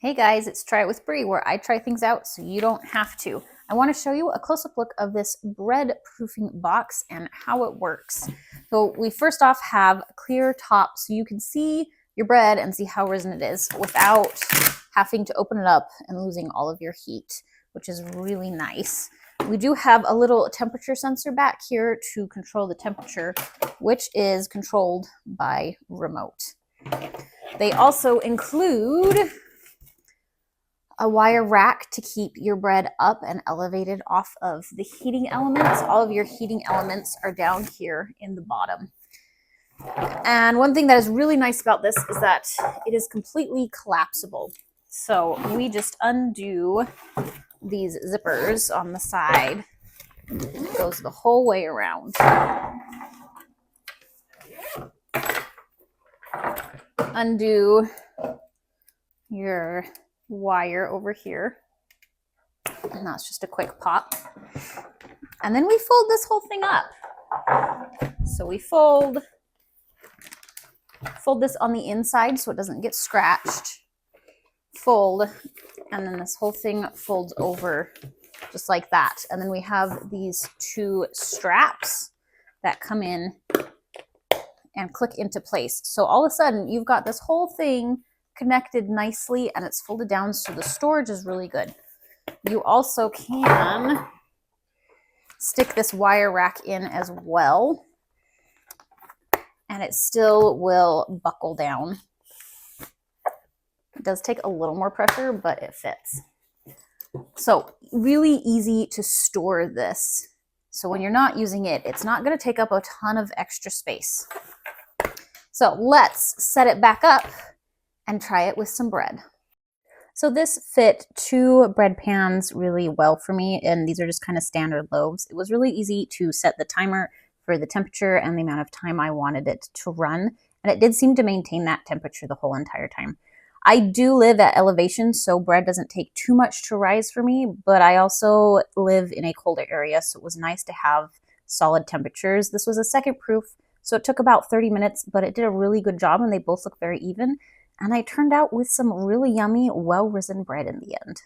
Hey guys, it's Try It with Brie, where I try things out so you don't have to. I want to show you a close-up look of this bread proofing box and how it works. So we first off have a clear top so you can see your bread and see how risen it is without having to open it up and losing all of your heat, which is really nice. We do have a little temperature sensor back here to control the temperature, which is controlled by remote. They also include a wire rack to keep your bread up and elevated off of the heating elements. All of your heating elements are down here in the bottom. And one thing that is really nice about this is that it is completely collapsible. So we just undo these zippers on the side. It goes the whole way around. Undo your wire over here, and that's just a quick pop, and then we fold this whole thing up. So we fold this on the inside so it doesn't get scratched, fold, and then this whole thing folds over just like that. And then we have these two straps that come in and click into place. So all of a sudden you've got this whole thing connected nicely and it's folded down, so the storage is really good. You also can stick this wire rack in as well, and it still will buckle down. It does take a little more pressure, but it fits. So really easy to store this. So when you're not using it, it's not going to take up a ton of extra space. So let's set it back up and try it with some bread. So this fit 2 bread pans really well for me, and these are just kind of standard loaves. It was really easy to set the timer for the temperature and the amount of time I wanted it to run, and it did seem to maintain that temperature the whole entire time. I do live at elevation, so bread doesn't take too much to rise for me, but I also live in a colder area, so it was nice to have solid temperatures. This was a second proof, so it took about 30 minutes, but it did a really good job, and they both look very even. And I turned out with some really yummy, well-risen bread in the end.